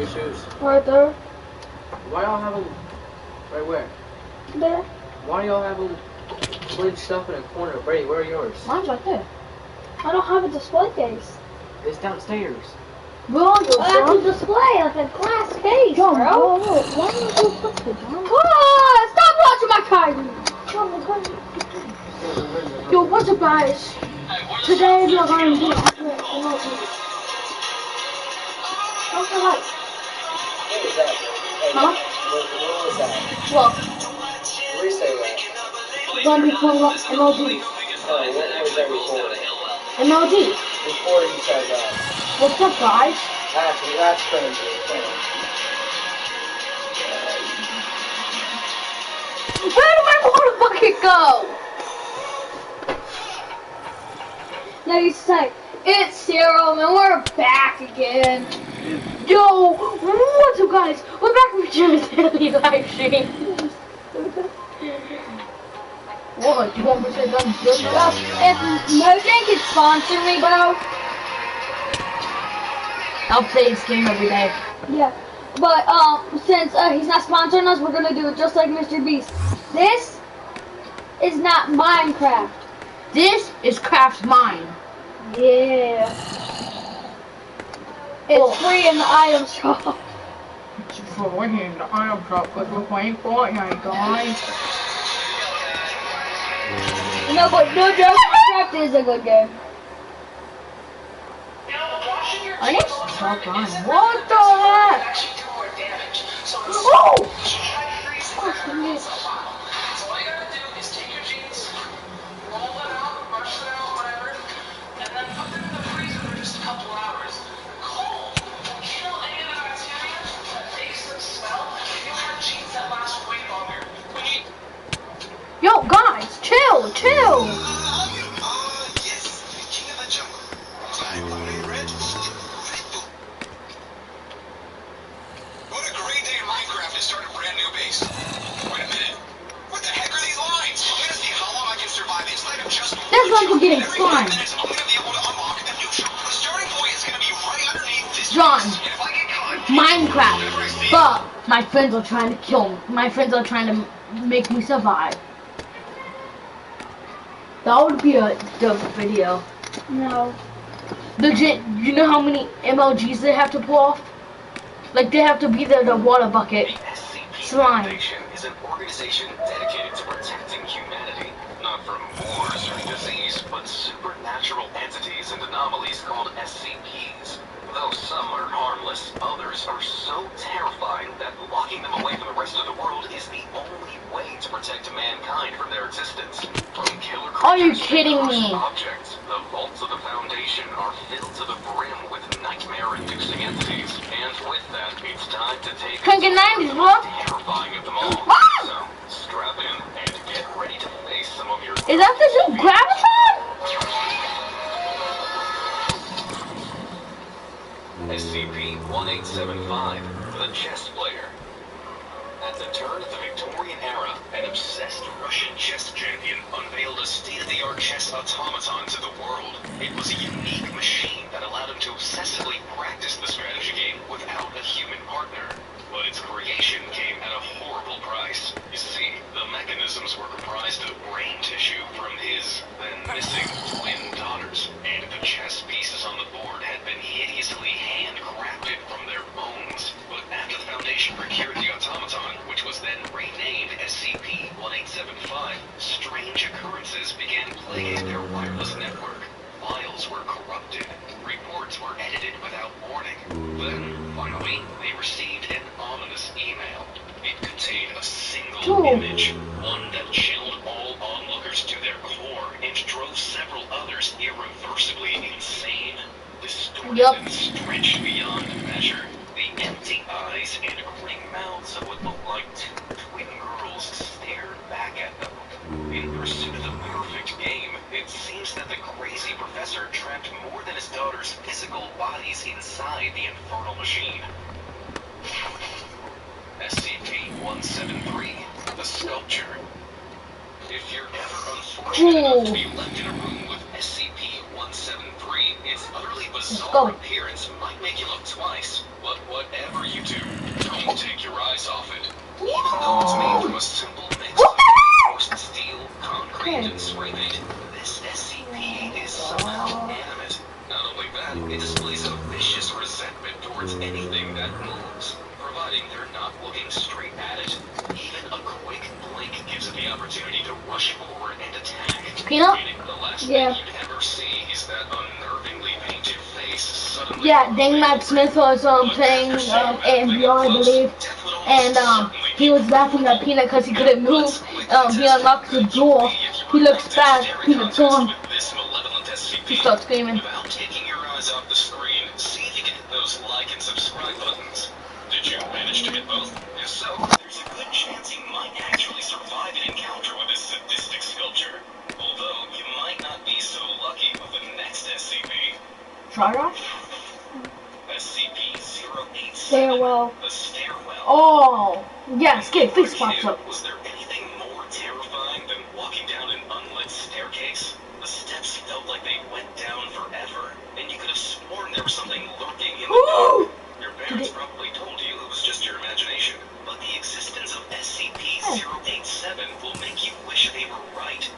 your shoes? Right there. Why y'all have them? Right where? There. Why y'all have them bleached up in a corner? Brady, where are yours? Mine's right there. I don't have a display case. It's downstairs. Bro, that's a display, like a glass case, John, bro. Why are you so fucking John? Stop watching my car! Yo, what's up, guys? Today we are going to do What was that? Huh? What was that? What? Where you say that? We're going to be playing MLG. Oh, what was that recording? MLG. Before you said that. What's up, guys? Actually, that's crazy. Where did my water bucket go? Now you say, it's Serum and we're back again. Yo, what's up, guys? We're back with Jim's Daily Live Stream. What? You want me to say that? If Mojang could sponsor me, bro. I'll play this game every day. Yeah, but since he's not sponsoring us, we're gonna do it just like Mr. Beast. This is not Minecraft. This is Craft's Mine. Yeah. It's free in the item shop. It's free in the item shop because we're playing Fortnite, guys. No, but no joke, Minecraft is a good game. I need to stop on. What the heck? Oh! Yo, guys, chill. That's like we're getting fun. John, Minecraft, but my friends are trying to kill me. My friends are trying to make me survive. That would be a dope video. No. Legit, you know how many MLGs they have to pull off? Like they have to be the water bucket. Slime. Is an organization dedicated to protecting humanity, not from wars or disease, but supernatural entities and anomalies called SCPs. Though some are harmless, others are so terrifying that locking them away from the rest of the world is the only way to protect mankind from their existence. From killer Are you creatures to kidding cursed me? objects, the vaults of the Foundation are filled to the brim with nightmare-inducing entities. And with that, it's time to take Drinking 90s, bro. terrifying of them all. Ah! So, strap in and get ready to face some of your Is that the new Gravitron? SCP-1875, the chess player. At the turn of the Victorian era, an obsessed Russian chess champion unveiled a state-of-the-art chess automaton to the world. It was a unique machine that allowed him to obsessively practice the strategy game without a human partner. But its creation came at a horrible price. You see, the mechanisms were comprised of brain tissue from his then-missing twin daughters, and the chess pieces on the board had been hideously handcrafted from their bones. But after the Foundation procured the automaton, which was then renamed SCP-1875, strange occurrences began plaguing their wireless network. Files were corrupted. Reports were edited without warning. Then, finally, they received an ominous email. It contained a single image, one that chilled all onlookers to their core and drove several others irreversibly insane. Distorted and stretched beyond measure, the empty eyes and grinning mouths of what looked like two twin girls stared back at them. In pursuit of the perfect game, it seems that the crazy professor trapped more than his daughter's physical bodies inside the infernal machine. SCP-173, the sculpture. If you're ever unfortunate enough to be left in a room with SCP-173, its utterly bizarre appearance might make you look twice. But whatever you to. Don't take your eyes off it. Even though it's made from a simple mix of reinforced steel, concrete, and spray paint, this SCP is somehow animate. Not only that, it displays a vicious resentment towards anything that moves, providing they're not looking straight at it. Even a quick blink gives it the opportunity to rush forward and attack. Peanut? Meaning the last Yeah. thing you'd ever see is that unnervingly painted face suddenly. Yeah, Dang Matt Smith was playing AMBR, I believe, and he was laughing at Peanut because he couldn't move. He unlocks the door. He looks back. Peanut's gone. He starts screaming. Without taking your eyes off the screen, see if you can hit those like and subscribe buttons. Did you manage to hit both? If so, there's a good chance you might actually survive an encounter with this sadistic sculpture. Although you might not be so lucky with the next SCP. Try that? SCP-087. Stairwell. The stairwell. Oh, yeah, scary face pops up. Was there anything more terrifying than walking down an unlit staircase? The steps felt like they went down forever, and you could have sworn there was something lurking in the dark. Your parents probably told you it was just your imagination, but the existence of SCP-087 will make you wish they were right.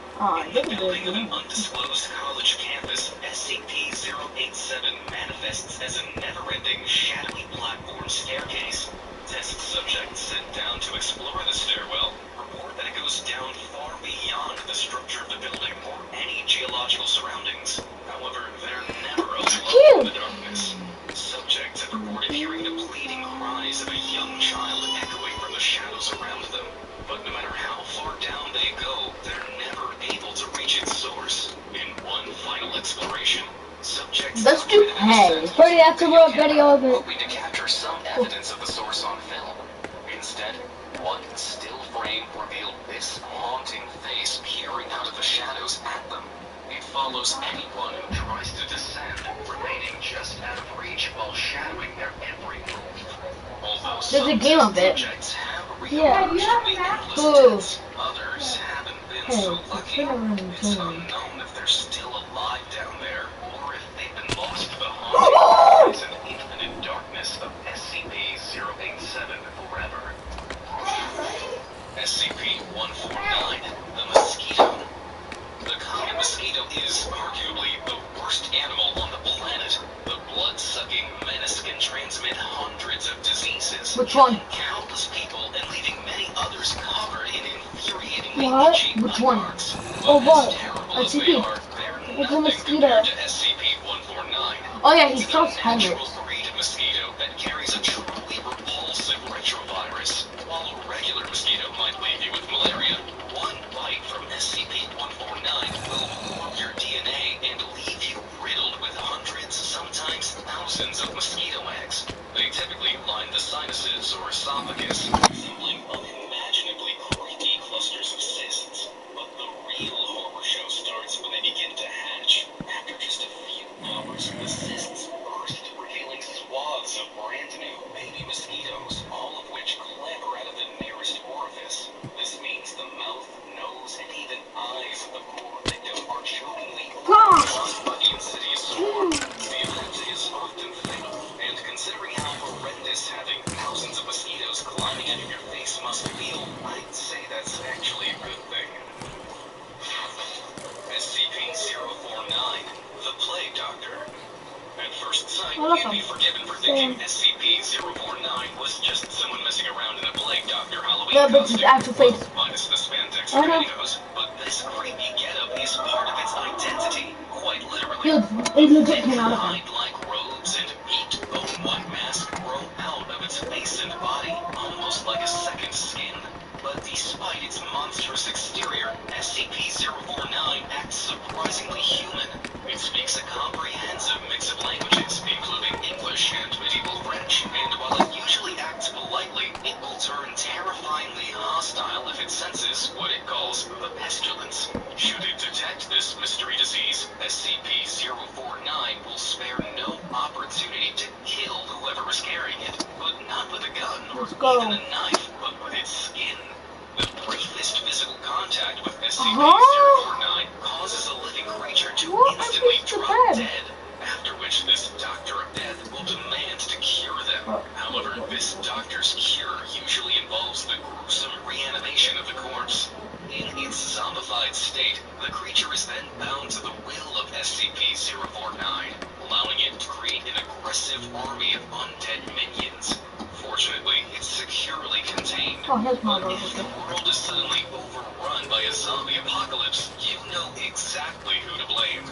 In the building of an undisclosed college campus, SCP-087 manifests as a never-ending, shadowy platform staircase. Test subjects sent down to explore the stairwell report that it goes down far beyond the structure of the building or any geological surroundings. However, they're never alone in the darkness. Subjects have reported hearing the pleading cries of a young child echoing from the shadows around them. But no matter how far down they go, they're never able to reach its source. In one final exploration, subjects Let's do hey. Freddy, that's a real video of it. hoping to capture some evidence of the source on film. Instead, one still frame revealed this haunting face peering out of the shadows at them. It follows anyone who tries to descend, remaining just out of reach while shadowing their every move. Although There's a game of it. subjects have Yeah. others haven't been so lucky. it's It's unknown if they're still alive down there, or if they've been lost to the haunting and infinite darkness of SCP-087 forever. SCP-149, the mosquito. The common mosquito is arguably the worst animal on the planet. The blood-sucking menace can transmit hundreds of diseases. Which one? Countless people and leaving many others covered in infuriatingly What? itchy Which one? bite marks. Oh, But what? as terrible as SCP. they are, they're It's a nothing mosquito. compared to SCP-149. Oh yeah, he It's starts a helmet. natural breed of mosquito that carries a truly repulsive retrovirus. While a regular mosquito might leave you with malaria, one bite from SCP-149 will warp your DNA and leave you riddled with hundreds, sometimes thousands of mosquito eggs. They typically line the sinuses or esophagus, resembling unimaginably creepy clusters of cysts. But the real horror show starts when they begin to hatch. After just a few hours, the cysts burst, revealing swaths of brand new baby mosquitoes, all of which clamber out of the nearest orifice. This means the mouth, nose, and even eyes of the poor victim are jokingly crushed by the insidious swarm. The event is often fatal, and considering how horrendous having thousands of mosquitoes climbing out of your face must feel, I'd say that's actually a good thing. SCP-049, the Plague Doctor. At first sight, you'd be forgiven for thinking SCP-049 was just someone messing around in a Plague Doctor Halloween Yeah, but his costume. actual face. Minus the spandex pantyhose, but this creepy getup is part of its identity, quite literally. He legit came out of him. Hide-like robes and peaked bone-white mask grow out of its face and body, almost like a second skin. But despite its monstrous exterior, SCP-049 acts surprisingly human. It speaks a comprehensive mix of languages, including English and medieval French, and while it usually acts politely, it will turn terrifyingly hostile if it senses what it calls the pestilence. Should it detect this mystery disease, SCP-049 will spare no opportunity to kill whoever is carrying it, but not with a gun or even a knife, but with its skin. The briefest physical contact with SCP-049 causes a living creature to instantly drop dead, after which this Doctor of Death will demand to cure them. However, this doctor's cure usually involves the gruesome reanimation of the corpse. In its zombified state, the creature is then bound to the will of SCP-049, allowing it to create an aggressive army of undead minions. Fortunately, it's securely contained. But if the world is suddenly overrun by a zombie apocalypse, you know exactly who to blame.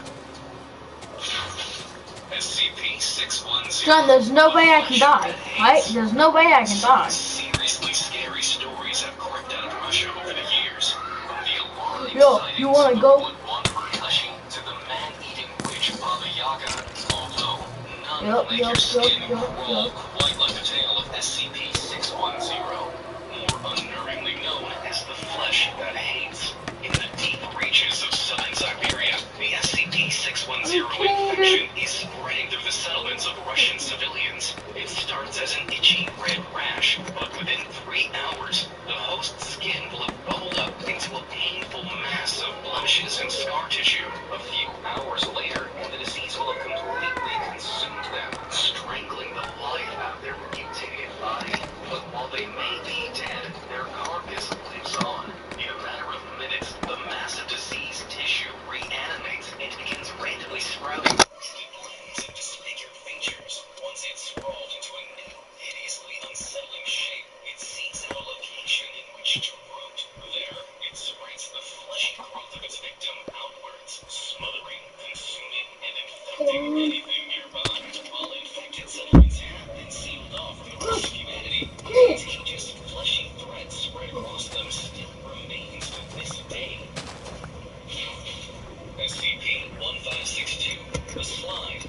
SCP-610. John, there's no way I can die, right? There's no way I can die. Seriously scary stories have crept out of Russia over the years. From the alarming Yo, sightings you wanna of go? the wood-wanderer Kashi to the man-eating witch Baba Yaga, although none Yup, make your skin yup. crawl quite like the tale of SCP-610, more unnervingly known as the flesh that hates. In the deep reaches of southern Siberia, the SCP-610 infection is spreading through the settlements of Russian civilians. It starts as an itchy red rash, but within 3 hours, the host's skin will have bubbled up into a painful mass of blemishes and scar tissue. A few hours later, and the disease will have completely consumed them, strangling the life out of their mutated body. But while they may be dead, their carcass lives on. In a matter of minutes, the massive diseased tissue reanimates and begins randomly sprouting twisted limbs and disfigured features. Once it's sprawled into a new, hideously unsettling shape, it seeks out a location in which to root. There, it spreads the fleshy growth of its victim outwards, smothering, consuming, and infecting anything nearby. While infected settlements have been sealed off from the rest of humanity, the contagious, fleshy threat spread across them still remains to this day. SCP-1562, the slide.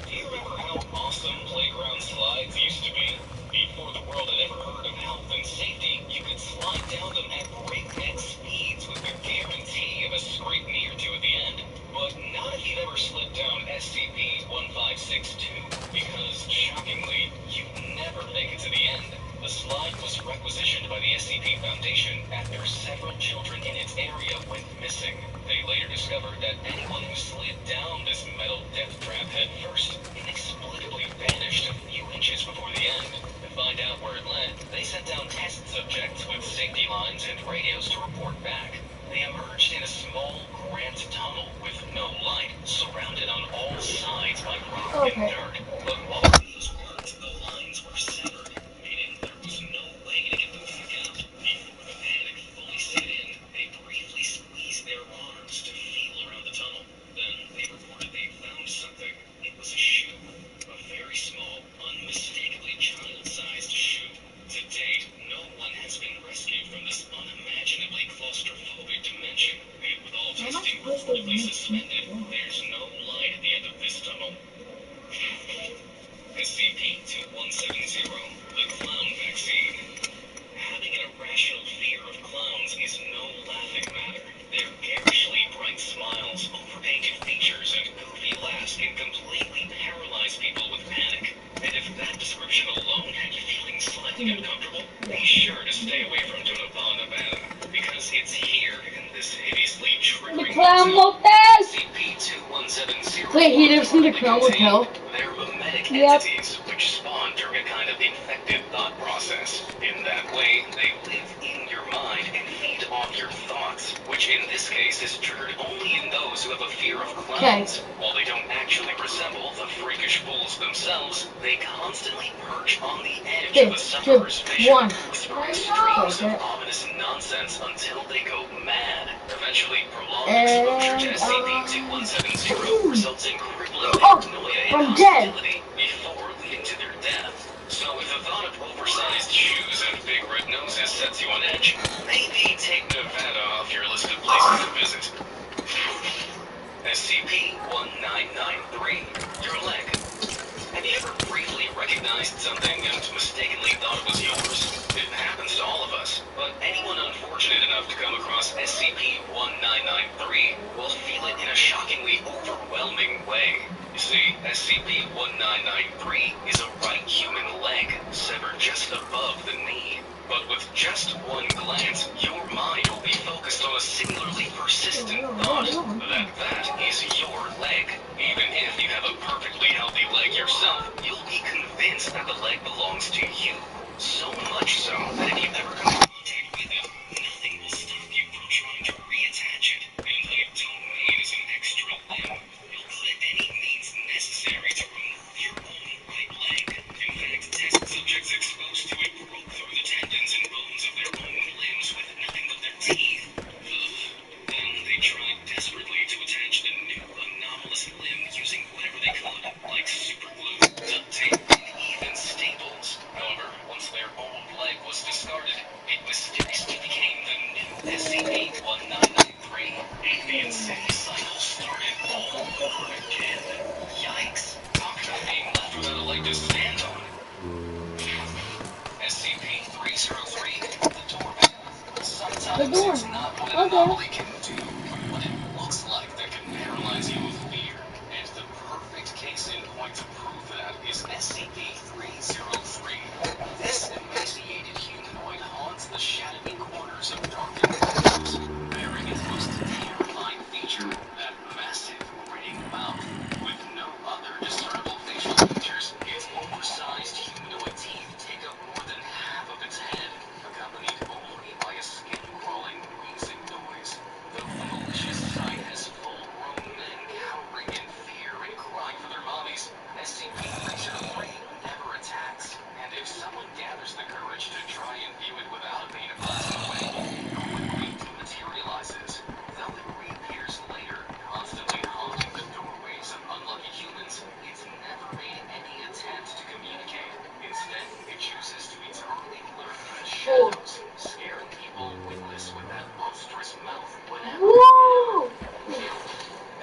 Do you remember how awesome playground slides used to be? Before the world had ever heard of health and safety, you could slide down them at breakneck speeds with the guarantee of a scrape knee or two at the end. But not if you've ever slid down SCP-1562, because, shockingly, you never make it to the end. The slide was requisitioned by the SCP Foundation after several children in its area went missing. They later discovered that anyone who slid down this metal death trap head first inexplicably vanished a few inches before the end. To find out where it led, they sent down test subjects with safety lines and radios to report back. They emerged in a small, cramped tunnel with no light, surrounded on all sides by rock and dirt. But while these worked, the lines were severed, meaning there was no way to get them back out. Before the panic fully set in, they briefly squeezed their arms to feel around the tunnel. Then they reported they found something. It was a shoe. A very small, unmistakably child-sized shoe. To date, no one has been rescued from this unimaginably claustrophobic dimension. And with all testing reportedly suspended, there's no light at the end of this tunnel. SCP-2170, the clown vaccine. Having an irrational fear of clowns is no laughing matter. Their garishly bright smiles, overpainted features, and goofy laughs can completely paralyze people with panic. And if that description alone had you feeling slightly uncomfortable, be sure to stay away from Tonopah, Nevada, because it's here in this hideously triggering SCP-2170. Wait, he lives in the Clown Motel? They're mimetic entities which spawn during a kind of infected thought process. In that way, they live in your mind and feed off your thoughts, which in this case is triggered only in those who have a fear of clowns. While they don't actually resemble the freakish fools themselves, they constantly perch on the edge of the sufferer's vision, whispering streams of ominous nonsense until they go mad. Eventually, prolonged exposure to SCP-2170 results in crippling paranoia and hostility before leading to their death. So if the thought of oversized shoes and big red noses sets you on edge, maybe take Nevada off your list of places to visit. SCP-1993, your leg. Have you ever briefly recognized something and mistakenly thought it was yours? It happens to all of us, but anyone unfortunate enough to come across SCP-1993 will feel it in a shockingly overwhelming way. You see, SCP-1993 is a right human leg, severed just above the knee. But with just one glance, your mind will be focused on a singularly persistent thought that is your leg, even if you have a perfectly belongs to you. So much so that if you ever come in contact with it, nothing will stop you from trying to reattach it. And what you don't need is an extra limb. You'll put any means necessary to remove your own right leg. In fact, test subjects exposed to it broke through the tendons and bones of their own limbs with nothing but their teeth. Then they tried desperately to attach the new anomalous limb using whatever they could, like superglue, duct tape, and even staples. However, once their old leg was discarded, it mysteriously became the new SCP-1993, and the insane cycle started all over again. Yikes! Talk about being left without a leg to stand on. SCP-303, the doorbell. Sometimes it's not what an anomaly can do, but what it looks like that can paralyze you with fear. And the perfect case in point to prove that is SCP-303. This emaciated humanoid haunts the shadowy corners of darkened rooms, bearing its most terrifying feature, that massive grinning mouth. With no other discernible facial features, its oversized humanoid teeth take up more than half of its head, accompanied only by a skin-crawling, wheezing noise. The malicious sight has full-grown men cowering in fear and crying for their mommies. SCP-303 never attacks, and if someone gathers the courage to try and view it without a pane of glass in the way, no one dematerializes. Though it reappears later, constantly haunting the doorways of unlucky humans, it's never made any attempt to communicate. Instead, it chooses to eternally lurk in the shadows, scaring people witless with that monstrous mouth whenever it can.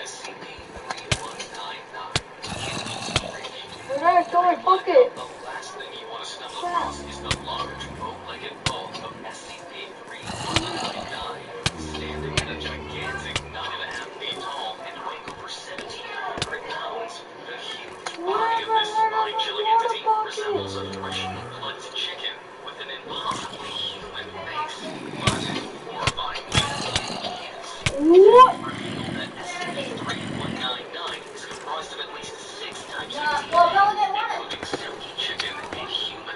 SCP-3199. We're gonna throw a bucket. The last thing you want to stumble across is the large, bow-legged bulk of SCP-3199. Standing at a gigantic 9.5 feet tall and weighing over 1,700 pounds, the huge body of this spine-chilling entity resembles a fresh, plucked chicken with an impossibly human face. But horrifyingly, What? that SCP-3199 is comprised of at least 6 types of teeth, including silky chicken and human.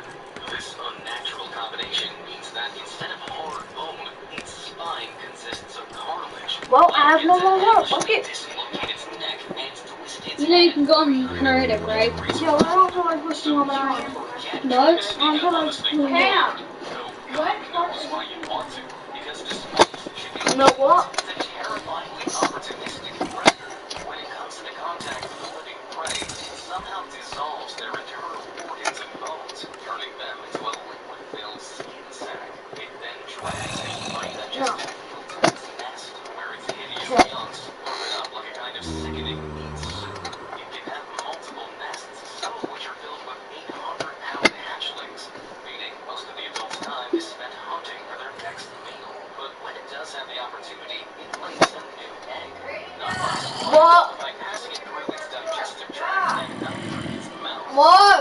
This unnatural combination means that instead of hard bone, its spine consists of cartilage. Well, I have no more bucket. Dislocate its neck and twist its You know you head. can go on creative, right? Yo, I don't feel like pushing on that. No? I don't feel like Cam! What? Why you want to? Because despite You know what? it's a terrifyingly opportunistic predator. When it comes into contact with the living prey, it somehow dissolves their internal organs and bones, turning them into a liquid-filled skin sack. It then drags its undigested food to its nest, where its hideous youngs open up like a kind of sickening meat soup. It can have multiple nests, some of which are filled with 800-pound hatchlings, meaning most of the adult's time is spent hunting for their next meal. But when it does have the opportunity, it lays a new egg. Not last What? by passing it through its digestive tract and out through its mouth. What?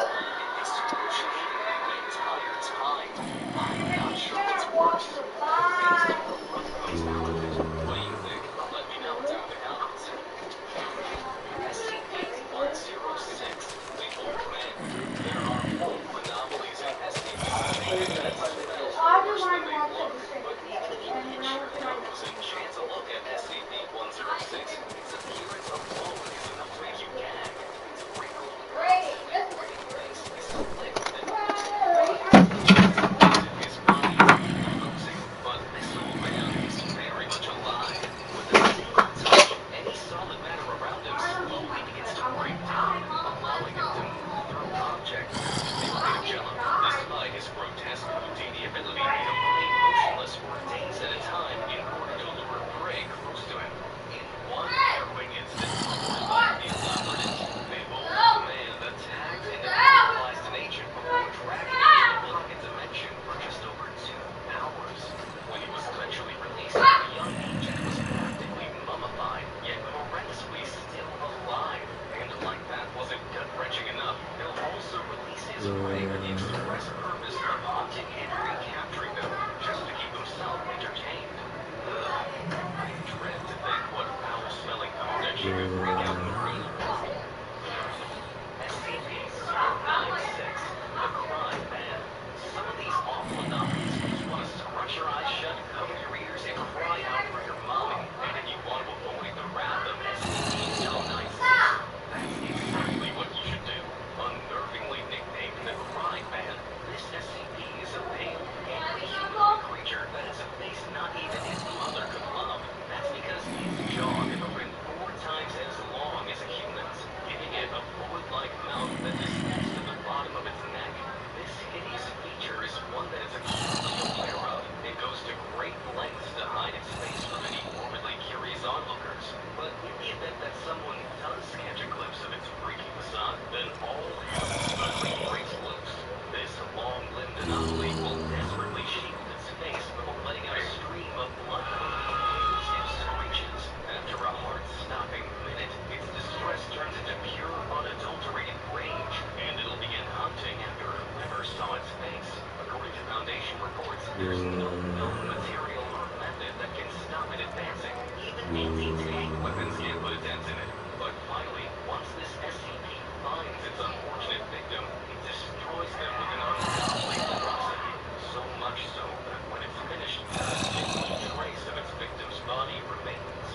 Foundation reports there's no known material or method that can stop it advancing. Even anti-tank weapons can't put a dent in it. But finally, once this SCP finds its unfortunate victim, it destroys them with an ungodly ferocity. So much so that when it's finished, no trace of its victim's body remains.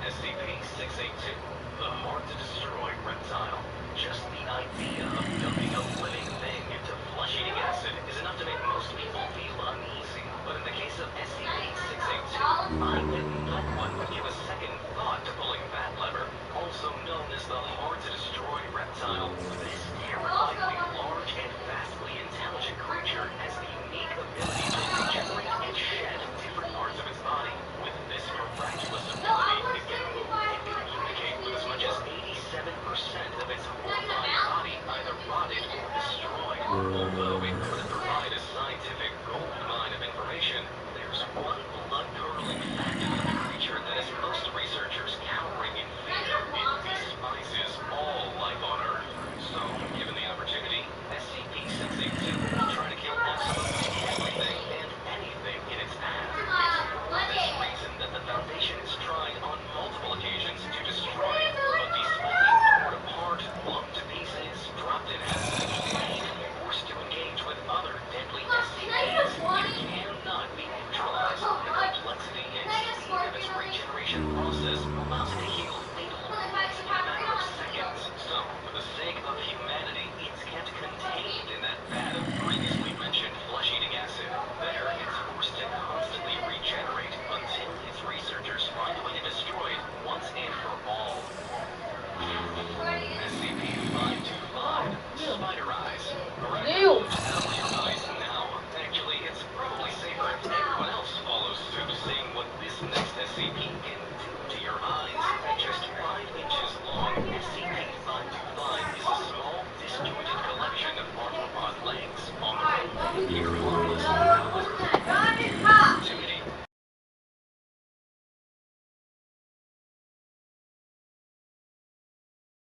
SCP-682, the hard-to-destroy reptile. Just the idea of dumping a living thing into flesh-eating acid is enough to make most people feel uneasy. But in the case of SCP-682, I bet no one would give a second thought to pulling that lever. Also known as the hard-to-destroy reptile, this terrifyingly large and vastly intelligent creature has the unique ability to regenerate and shed different parts of its body. With this miraculous ability, it can move and communicate with as much as 87% of its horrifying body either rotted or destroyed. Although it could provide a scientific gold mine of information, there's one blood-curdling fact about the creature that has most researchers cowering in fear. It despises all life on Earth. So, given the opportunity, SCP-682 will try to kill absolutely everything and anything in its path. It's for this reason that the Foundation has tried on multiple occasions to destroy it, but despite being torn apart, blown to pieces, dropped in acid, or even forced to engage with other deadly SCPs, it cannot be neutralized. The complexity and speed of its regeneration process allows it to heal fatal wounds in a matter of seconds. So, for the sake of humanity, it's kept contained in that vat of previously mentioned flesh-eating acid. There, it's forced to constantly regenerate until its researchers find a way to destroy it once and for all. SCP-525, Spider Eyes. Ew. Cover your eyes now. Actually, it's probably safer if everyone else follows suit, seeing what this next SCP can